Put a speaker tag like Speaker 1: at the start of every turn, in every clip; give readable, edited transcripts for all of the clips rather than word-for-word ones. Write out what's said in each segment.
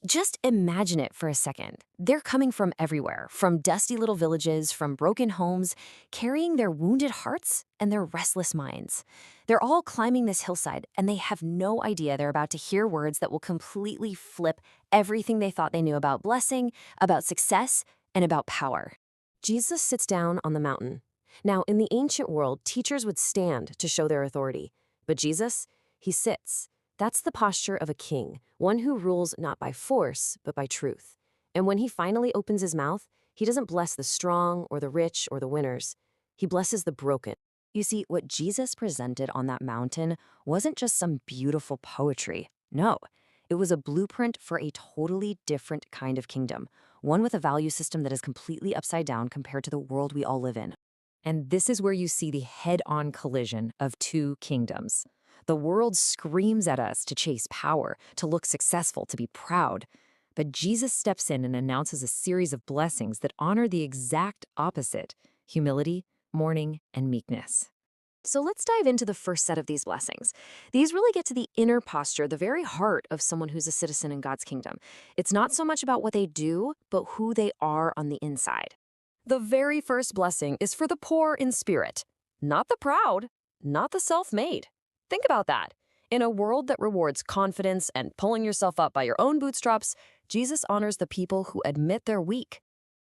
Speaker 1: Just imagine it for a second. They're coming from everywhere, from dusty little villages, from broken homes, carrying their wounded hearts and their restless minds. They're all climbing this hillside, and they have no idea they're about to hear words that will completely flip everything they thought they knew about blessing, about success, and about power. Jesus sits down on the mountain. Now, in the ancient world, teachers would stand to show their authority. But Jesus, he sits. That's the posture of a king, one who rules not by force, but by truth. And when he finally opens his mouth, he doesn't bless the strong or the rich or the winners. He blesses the broken. You see, what Jesus presented on that mountain wasn't just some beautiful poetry. No, it was a blueprint for a totally different kind of kingdom, one with a value system that is completely upside down compared to the world we all live in. And this is where you see the head-on collision of two kingdoms. The world screams at us to chase power, to look successful, to be proud. But Jesus steps in and announces a series of blessings that honor the exact opposite: humility, mourning, and meekness. So let's dive into the first set of these blessings. These really get to the inner posture, the very heart of someone who's a citizen in God's kingdom. It's not so much about what they do, but who they are on the inside. The very first blessing is for the poor in spirit, not the proud, not the self-made. Think about that. In a world that rewards confidence and pulling yourself up by your own bootstraps, Jesus honors the people who admit they're weak.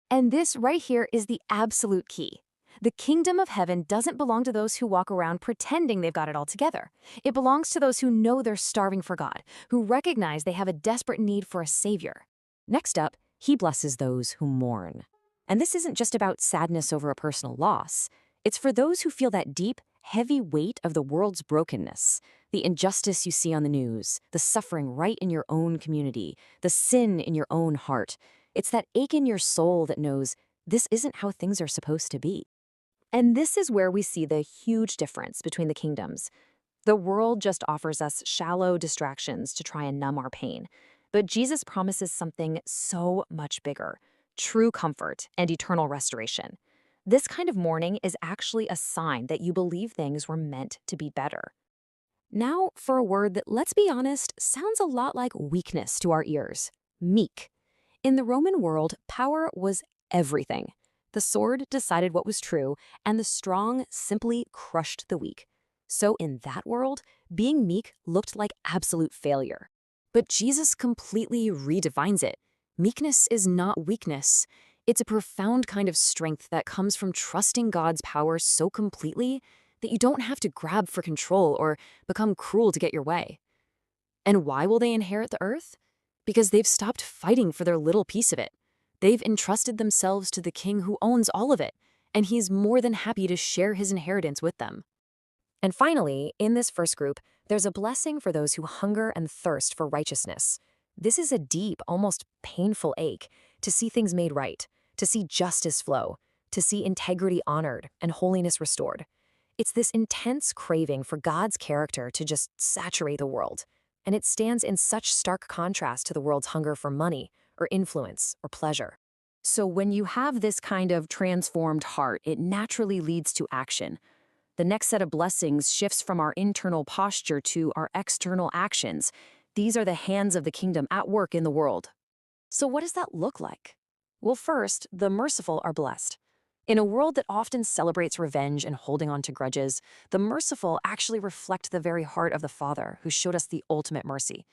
Speaker 1: And this right here is the absolute key. The kingdom of heaven doesn't belong to those who walk around pretending they've got it all together. It belongs to those who know they're starving for God, who recognize they have a desperate need for a savior. Next up, he blesses those who mourn. And this isn't just about sadness over a personal loss. It's for those who feel that deep, heavy weight of the world's brokenness, the injustice you see on the news, the suffering right in your own community, the sin in your own heart. It's that ache in your soul that knows this isn't how things are supposed to be. And this is where we see the huge difference between the kingdoms. The world just offers us shallow distractions to try and numb our pain. But Jesus promises something so much bigger: true comfort and eternal restoration. This kind of mourning is actually a sign that you believe things were meant to be better. Now, for a word that, let's be honest, sounds a lot like weakness to our ears: meek. In the Roman world, power was everything. The sword decided what was true, and the strong simply crushed the weak. So in that world, being meek looked like absolute failure. But Jesus completely redefines it. Meekness is not weakness. It's a profound kind of strength that comes from trusting God's power so completely that you don't have to grab for control or become cruel to get your way. And why will they inherit the earth? Because they've stopped fighting for their little piece of it. They've entrusted themselves to the king who owns all of it, and he's more than happy to share his inheritance with them. And finally, in this first group, there's a blessing for those who hunger and thirst for righteousness. This is a deep, almost painful ache to see things made right, to see justice flow, to see integrity honored and holiness restored. It's this intense craving for God's character to just saturate the world. And it stands in such stark contrast to the world's hunger for money or influence or pleasure. So when you have this kind of transformed heart, it naturally leads to action. The next set of blessings shifts from our internal posture to our external actions. These are the hands of the kingdom at work in the world. So what does that look like? Well, first, the merciful are blessed. In a world that often celebrates revenge and holding on to grudges, the merciful actually reflect the very heart of the Father who showed us the ultimate mercy.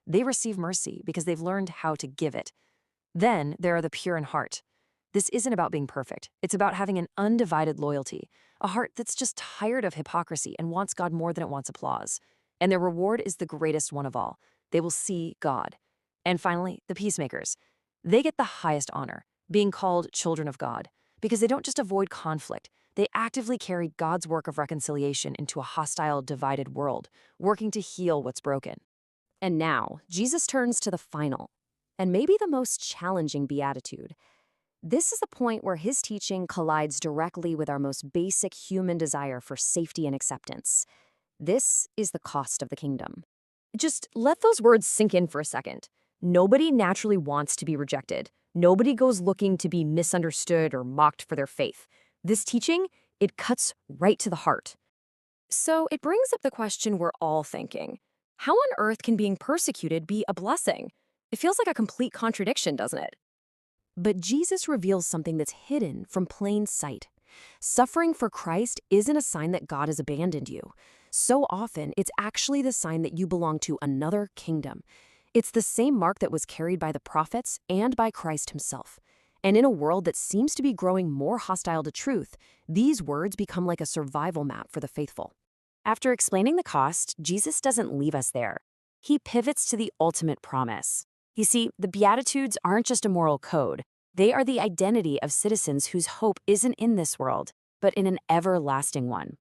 Speaker 1: They receive mercy because they've learned how to give it. Then there are the pure in heart. This isn't about being perfect. It's about having an undivided loyalty, a heart that's just tired of hypocrisy and wants God more than it wants applause. And their reward is the greatest one of all. They will see God. And finally, the peacemakers. They get the highest honor, being called children of God, because they don't just avoid conflict. They actively carry God's work of reconciliation into a hostile, divided world, working to heal what's broken. And now, Jesus turns to the final, and maybe the most challenging beatitude. This is the point where his teaching collides directly with our most basic human desire for safety and acceptance. This is the cost of the kingdom. Just let those words sink in for a second. Nobody naturally wants to be rejected. Nobody goes looking to be misunderstood or mocked for their faith. This teaching, it cuts right to the heart. So it brings up the question we're all thinking. How on earth can being persecuted be a blessing?
Speaker 2: It feels like a complete contradiction, doesn't it?
Speaker 1: But Jesus reveals something that's hidden from plain sight. Suffering for Christ isn't a sign that God has abandoned you. So often, it's actually the sign that you belong to another kingdom. It's the same mark that was carried by the prophets and by Christ himself. And in a world that seems to be growing more hostile to truth, these words become like a survival map for the faithful. After explaining the cost, Jesus doesn't leave us there. He pivots to the ultimate promise. You see, the Beatitudes aren't just a moral code. They are the identity of citizens whose hope isn't in this world, but in an everlasting one.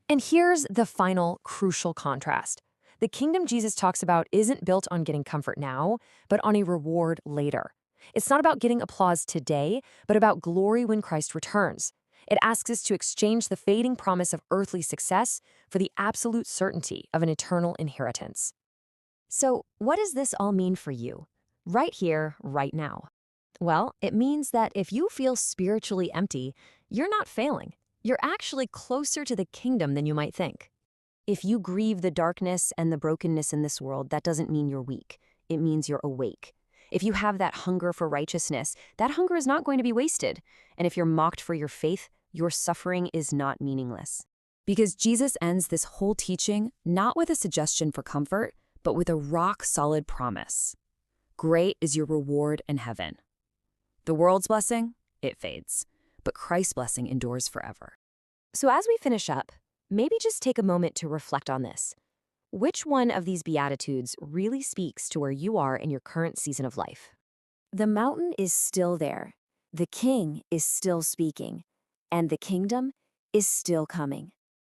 Speaker 1: And here's the final crucial contrast. The kingdom Jesus talks about isn't built on getting comfort now, but on a reward later. It's not about getting applause today, but about glory when Christ returns. It asks us to exchange the fading promise of earthly success for the absolute certainty of an eternal inheritance. So, what does this all mean for you? Right here, right now. Well, it means that if you feel spiritually empty, you're not failing. You're actually closer to the kingdom than you might think. If you grieve the darkness and the brokenness in this world, that doesn't mean you're weak. It means you're awake. If you have that hunger for righteousness, that hunger is not going to be wasted. And if you're mocked for your faith, your suffering is not meaningless. Because Jesus ends this whole teaching not with a suggestion for comfort, but with a rock-solid promise. Great is your reward in heaven. The world's blessing, it fades, but Christ's blessing endures forever. So as we finish up, maybe just take a moment to reflect on this. Which one of these Beatitudes really speaks to where you are in your current season of life? The mountain is still there, the king is still speaking, and the kingdom is still coming.